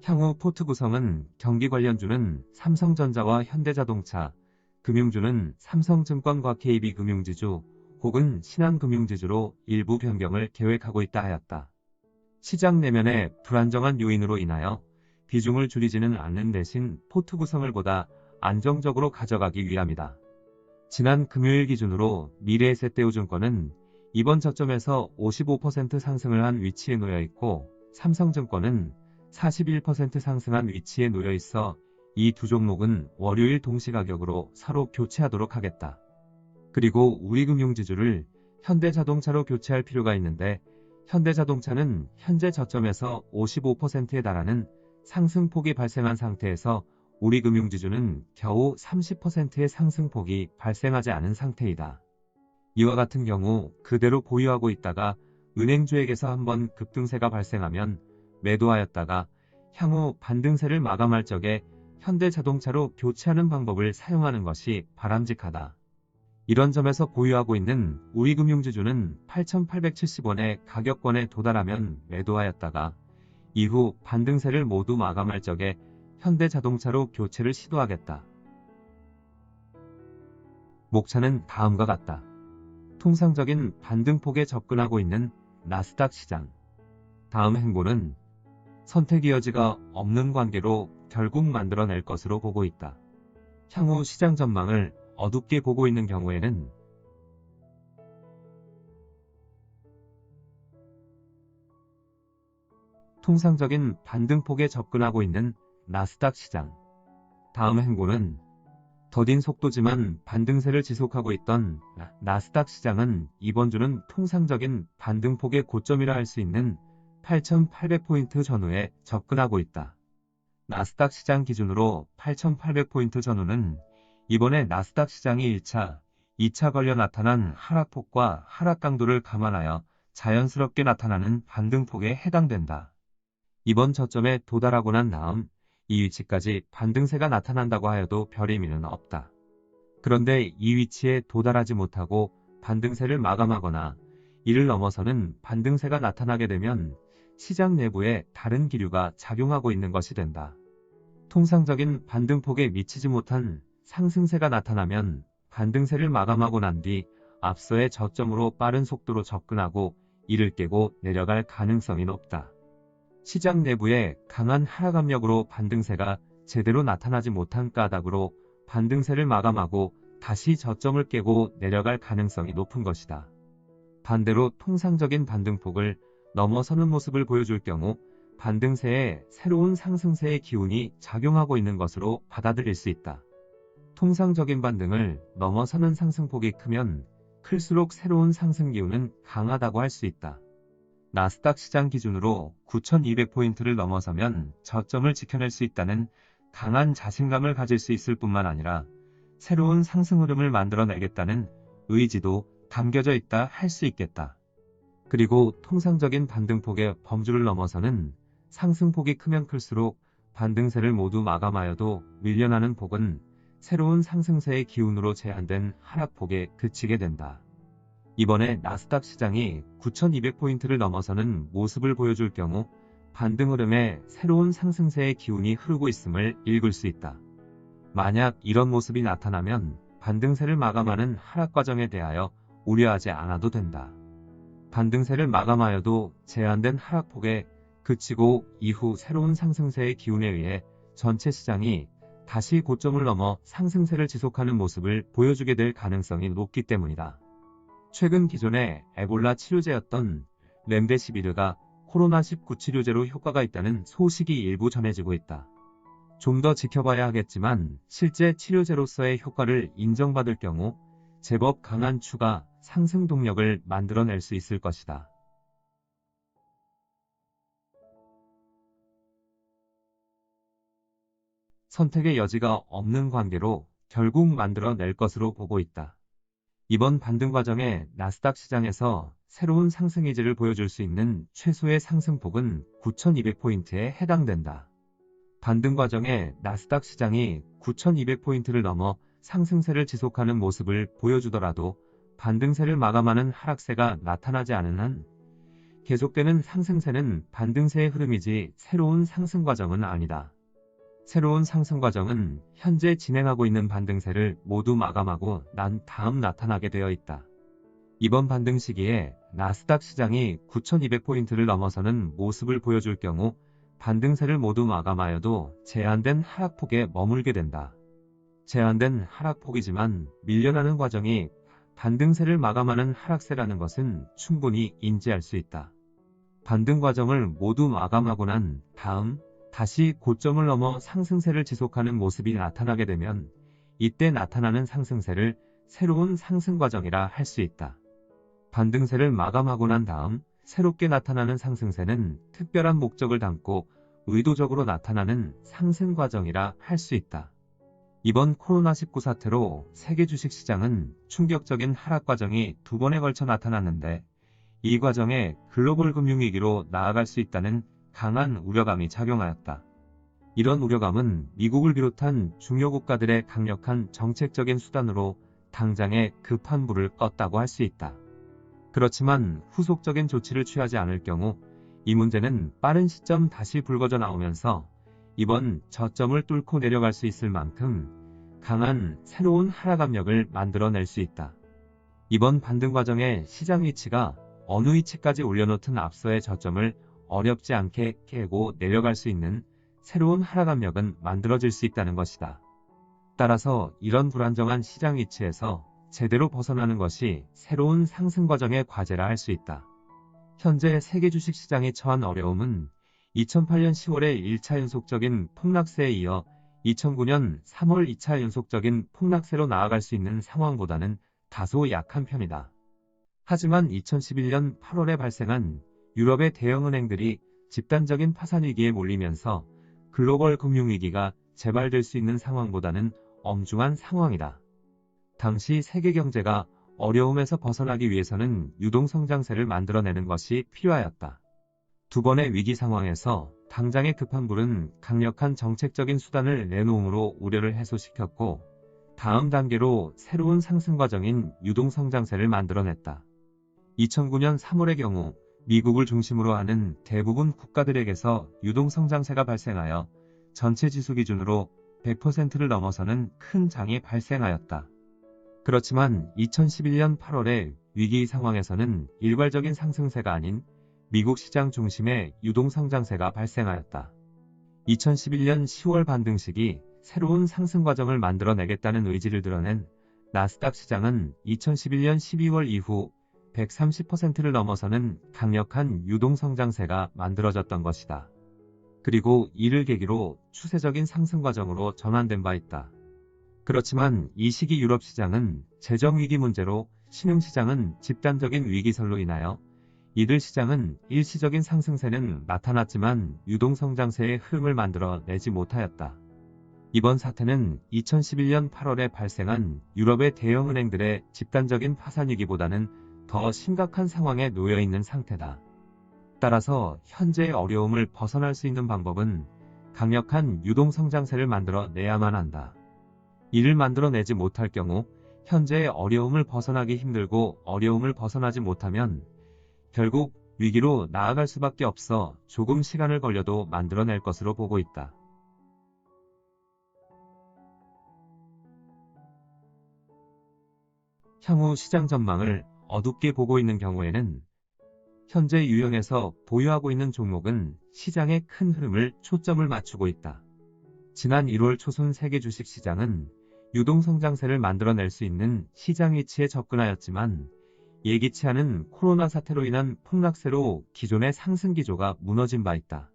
향후 포트 구성은 경기 관련주는 삼성전자와 현대자동차, 금융주는 삼성증권과 KB금융지주 혹은 신한금융지주로 일부 변경을 계획하고 있다 하였다. 시장 내면의 불안정한 요인으로 인하여 비중을 줄이지는 않는 대신 포트 구성을 보다 안정적으로 가져가기 위함이다. 지난 금요일 기준으로 미래에셋대우증권은 이번 저점에서 55% 상승을 한 위치에 놓여 있고, 삼성증권은 41% 상승한 위치에 놓여 있어 이 두 종목은 월요일 동시가격으로 서로 교체하도록 하겠다. 그리고 우리금융지주를 현대자동차로 교체할 필요가 있는데, 현대자동차는 현재 저점에서 55%에 달하는 상승폭이 발생한 상태에서 우리금융지주는 겨우 30%의 상승폭이 발생하지 않은 상태이다. 이와 같은 경우 그대로 보유하고 있다가 은행주에게서 한번 급등세가 발생하면 매도하였다가 향후 반등세를 마감할 적에 현대자동차로 교체하는 방법을 사용하는 것이 바람직하다. 이런 점에서 보유하고 있는 우리금융지주는 8,870원의 가격권에 도달하면 매도하였다가 이후 반등세를 모두 마감할 적에 현대자동차로 교체를 시도하겠다. 목차는 다음과 같다. 통상적인 반등폭에 접근하고 있는 나스닥 시장. 다음 행보는 선택의 여지가 없는 관계로 결국 만들어낼 것으로 보고 있다. 향후 시장 전망을 어둡게 보고 있는 경우에는 통상적인 반등폭에 접근하고 있는 나스닥 시장. 다음 행보는 더딘 속도지만 반등세를 지속하고 있던 나스닥 시장은 이번 주는 통상적인 반등폭의 고점이라 할 수 있는 8,800포인트 전후에 접근하고 있다. 나스닥 시장 기준으로 8,800포인트 전후는 이번에 나스닥 시장이 1차, 2차 걸려 나타난 하락폭과 하락 강도를 감안하여 자연스럽게 나타나는 반등폭에 해당된다. 이번 저점에 도달하고 난 다음 이 위치까지 반등세가 나타난다고 하여도 별 의미는 없다. 그런데 이 위치에 도달하지 못하고 반등세를 마감하거나 이를 넘어서는 반등세가 나타나게 되면 시장 내부에 다른 기류가 작용하고 있는 것이 된다. 통상적인 반등폭에 미치지 못한 상승세가 나타나면 반등세를 마감하고 난 뒤 앞서의 저점으로 빠른 속도로 접근하고 이를 깨고 내려갈 가능성이 높다. 시장 내부의 강한 하락 압력으로 반등세가 제대로 나타나지 못한 까닭으로 반등세를 마감하고 다시 저점을 깨고 내려갈 가능성이 높은 것이다. 반대로 통상적인 반등폭을 넘어서는 모습을 보여줄 경우 반등세에 새로운 상승세의 기운이 작용하고 있는 것으로 받아들일 수 있다. 통상적인 반등을 넘어서는 상승폭이 크면 클수록 새로운 상승 기운은 강하다고 할 수 있다. 나스닥 시장 기준으로 9,200포인트를 넘어서면 저점을 지켜낼 수 있다는 강한 자신감을 가질 수 있을 뿐만 아니라 새로운 상승 흐름을 만들어내겠다는 의지도 담겨져 있다 할 수 있겠다. 그리고 통상적인 반등폭의 범주를 넘어서는 상승폭이 크면 클수록 반등세를 모두 마감하여도 밀려나는 폭은 새로운 상승세의 기운으로 제한된 하락폭에 그치게 된다. 이번에 나스닥 시장이 9,200포인트를 넘어서는 모습을 보여줄 경우 반등 흐름에 새로운 상승세의 기운이 흐르고 있음을 읽을 수 있다. 만약 이런 모습이 나타나면 반등세를 마감하는 하락 과정에 대하여 우려하지 않아도 된다. 반등세를 마감하여도 제한된 하락폭에 그치고 이후 새로운 상승세의 기운에 의해 전체 시장이 다시 고점을 넘어 상승세를 지속하는 모습을 보여주게 될 가능성이 높기 때문이다. 최근 기존의 에볼라 치료제였던 렘데시비르가 코로나19 치료제로 효과가 있다는 소식이 일부 전해지고 있다. 좀 더 지켜봐야 하겠지만 실제 치료제로서의 효과를 인정받을 경우 제법 강한 추가 상승 동력을 만들어낼 수 있을 것이다. 선택의 여지가 없는 관계로 결국 만들어낼 것으로 보고 있다. 이번 반등 과정에 나스닥 시장에서 새로운 상승 의지를 보여줄 수 있는 최소의 상승폭은 9,200포인트에 해당된다. 반등 과정에 나스닥 시장이 9,200포인트를 넘어 상승세를 지속하는 모습을 보여주더라도 반등세를 마감하는 하락세가 나타나지 않은 한 계속되는 상승세는 반등세의 흐름이지 새로운 상승 과정은 아니다. 새로운 상승 과정은 현재 진행하고 있는 반등세를 모두 마감하고 난 다음 나타나게 되어 있다. 이번 반등 시기에 나스닥 시장이 9,200포인트를 넘어서는 모습을 보여줄 경우 반등세를 모두 마감하여도 제한된 하락폭에 머물게 된다. 제한된 하락폭이지만 밀려나는 과정이 반등세를 마감하는 하락세라는 것은 충분히 인지할 수 있다. 반등 과정을 모두 마감하고 난 다음 다시 고점을 넘어 상승세를 지속하는 모습이 나타나게 되면 이때 나타나는 상승세를 새로운 상승 과정이라 할 수 있다. 반등세를 마감하고 난 다음 새롭게 나타나는 상승세는 특별한 목적을 담고 의도적으로 나타나는 상승 과정이라 할 수 있다. 이번 코로나19 사태로 세계 주식시장은 충격적인 하락 과정이 두 번에 걸쳐 나타났는데 이 과정에 글로벌 금융위기로 나아갈 수 있다는 강한 우려감이 작용하였다. 이런 우려감은 미국을 비롯한 중요 국가들의 강력한 정책적인 수단으로 당장에 급한 불을 껐다고 할 수 있다. 그렇지만 후속적인 조치를 취하지 않을 경우 이 문제는 빠른 시점 다시 불거져 나오면서 이번 저점을 뚫고 내려갈 수 있을 만큼 강한 새로운 하락 압력을 만들어낼 수 있다. 이번 반등 과정의 시장 위치가 어느 위치까지 올려놓든 앞서의 저점을 어렵지 않게 깨고 내려갈 수 있는 새로운 하락 압력은 만들어질 수 있다는 것이다. 따라서 이런 불안정한 시장 위치에서 제대로 벗어나는 것이 새로운 상승 과정의 과제라 할 수 있다. 현재 세계 주식시장이 처한 어려움은 2008년 10월의 1차 연속적인 폭락세에 이어 2009년 3월 2차 연속적인 폭락세로 나아갈 수 있는 상황보다는 다소 약한 편이다. 하지만 2011년 8월에 발생한 유럽의 대형은행들이 집단적인 파산 위기에 몰리면서 글로벌 금융위기가 재발될 수 있는 상황보다는 엄중한 상황이다. 당시 세계 경제가 어려움에서 벗어나기 위해서는 유동성장세를 만들어내는 것이 필요하였다. 두 번의 위기 상황에서 당장의 급한 불은 강력한 정책적인 수단을 내놓음으로 우려를 해소시켰고 다음 단계로 새로운 상승 과정인 유동성장세를 만들어냈다. 2009년 3월의 경우 미국을 중심으로 하는 대부분 국가들에게서 유동성장세가 발생하여 전체 지수 기준으로 100%를 넘어서는 큰 장이 발생하였다. 그렇지만 2011년 8월의 위기 상황에서는 일괄적인 상승세가 아닌 미국 시장 중심의 유동성장세가 발생하였다. 2011년 10월 반등 시기 새로운 상승 과정을 만들어내겠다는 의지를 드러낸 나스닥 시장은 2011년 12월 이후 130%를 넘어서는 강력한 유동성장세가 만들어졌던 것이다. 그리고 이를 계기로 추세적인 상승 과정으로 전환된 바 있다. 그렇지만 이 시기 유럽 시장은 재정 위기 문제로 신흥시장은 집단적인 위기설로 인하여 이들 시장은 일시적인 상승세는 나타났지만 유동성장세의 흐름을 만들어 내지 못하였다. 이번 사태는 2011년 8월에 발생한 유럽의 대형은행들의 집단적인 파산 위기보다는 더 심각한 상황에 놓여 있는 상태다. 따라서 현재의 어려움을 벗어날 수 있는 방법은 강력한 유동성장세를 만들어 내야만 한다. 이를 만들어내지 못할 경우 현재의 어려움을 벗어나기 힘들고 어려움을 벗어나지 못하면 결국 위기로 나아갈 수밖에 없어 조금 시간을 걸려도 만들어낼 것으로 보고 있다. 향후 시장 전망을 어둡게 보고 있는 경우에는 현재 유형에서 보유하고 있는 종목은 시장의 큰 흐름을 초점을 맞추고 있다. 지난 1월 초순 세계 주식시장은 유동성장세를 만들어낼 수 있는 시장 위치에 접근하였지만 예기치 않은 코로나 사태로 인한 폭락세로 기존의 상승 기조가 무너진 바 있다.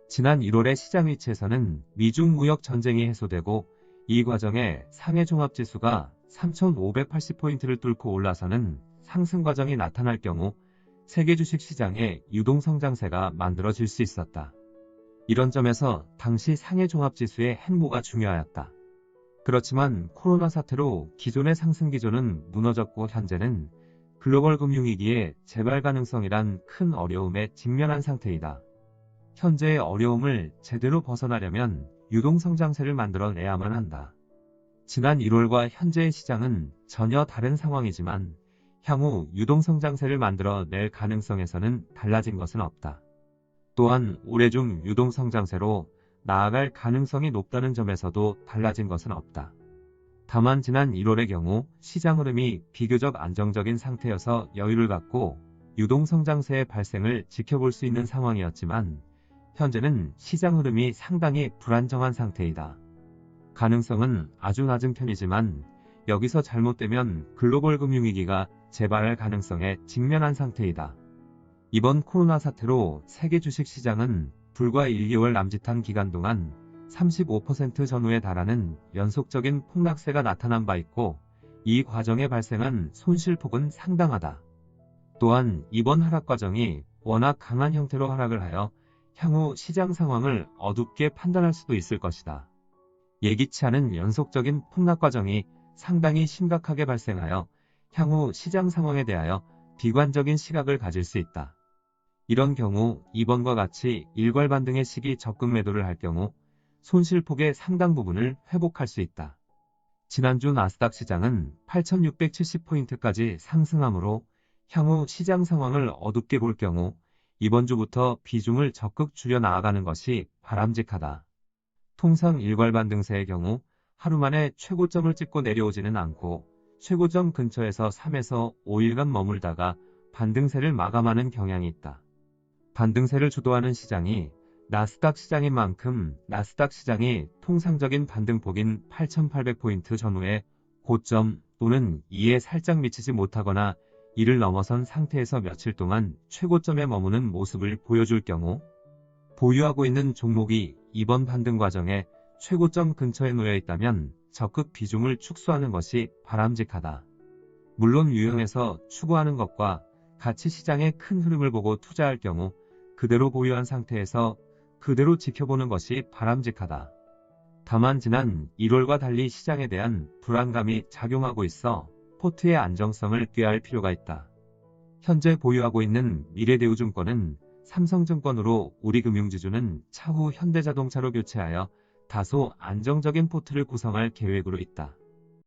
지난 1월의 시장 위치에서는 미중 무역 전쟁이 해소되고 이 과정에 상해 종합지수가 3,580포인트를 뚫고 올라서는 상승 과정이 나타날 경우 세계 주식시장에 유동성장세가 만들어질 수 있었다. 이런 점에서 당시 상해 종합지수의 행보가 중요하였다. 그렇지만 코로나 사태로 기존의 상승 기조는 무너졌고 현재는 글로벌 금융위기의 재발 가능성이란 큰 어려움에 직면한 상태이다. 현재의 어려움을 제대로 벗어나려면 유동성장세를 만들어내야만 한다. 지난 1월과 현재의 시장은 전혀 다른 상황이지만 향후 유동성장세를 만들어 낼 가능성에서는 달라진 것은 없다. 또한 올해 중 유동성장세로 나아갈 가능성이 높다는 점에서도 달라진 것은 없다. 다만 지난 1월의 경우 시장 흐름이 비교적 안정적인 상태여서 여유를 갖고 유동성장세의 발생을 지켜볼 수 있는 상황이었지만 현재는 시장 흐름이 상당히 불안정한 상태이다. 가능성은 아주 낮은 편이지만 여기서 잘못되면 글로벌 금융위기가 재발할 가능성에 직면한 상태이다. 이번 코로나 사태로 세계 주식시장은 불과 1개월 남짓한 기간 동안 35% 전후에 달하는 연속적인 폭락세가 나타난 바 있고 이 과정에 발생한 손실폭은 상당하다. 또한 이번 하락 과정이 워낙 강한 형태로 하락을 하여 향후 시장 상황을 어둡게 판단할 수도 있을 것이다. 예기치 않은 연속적인 폭락 과정이 상당히 심각하게 발생하여 향후 시장 상황에 대하여 비관적인 시각을 가질 수 있다. 이런 경우 이번과 같이 일괄 반등의 시기 적극 매도를 할 경우 손실폭의 상당 부분을 회복할 수 있다. 지난주 나스닥 시장은 8,670포인트까지 상승하므로 향후 시장 상황을 어둡게 볼 경우 이번 주부터 비중을 적극 줄여 나아가는 것이 바람직하다. 통상 일괄 반등세의 경우 하루 만에 최고점을 찍고 내려오지는 않고 최고점 근처에서 3에서 5일간 머물다가 반등세를 마감하는 경향이 있다. 반등세를 주도하는 시장이 나스닥 시장인 만큼 나스닥 시장이 통상적인 반등폭인 8,800포인트 전후의 고점 또는 이에 살짝 미치지 못하거나 이를 넘어선 상태에서 며칠 동안 최고점에 머무는 모습을 보여줄 경우 보유하고 있는 종목이 이번 반등 과정에 최고점 근처에 놓여 있다면 적극 비중을 축소하는 것이 바람직하다. 물론 유형에서 추구하는 것과 같이 시장의 큰 흐름을 보고 투자할 경우 그대로 보유한 상태에서 그대로 지켜보는 것이 바람직하다. 다만 지난 1월과 달리 시장에 대한 불안감이 작용하고 있어 포트의 안정성을 꾀할 필요가 있다. 현재 보유하고 있는 미래대우증권은 삼성증권으로 우리금융지주는 차후 현대자동차로 교체하여 다소 안정적인 포트를 구성할 계획으로 있다.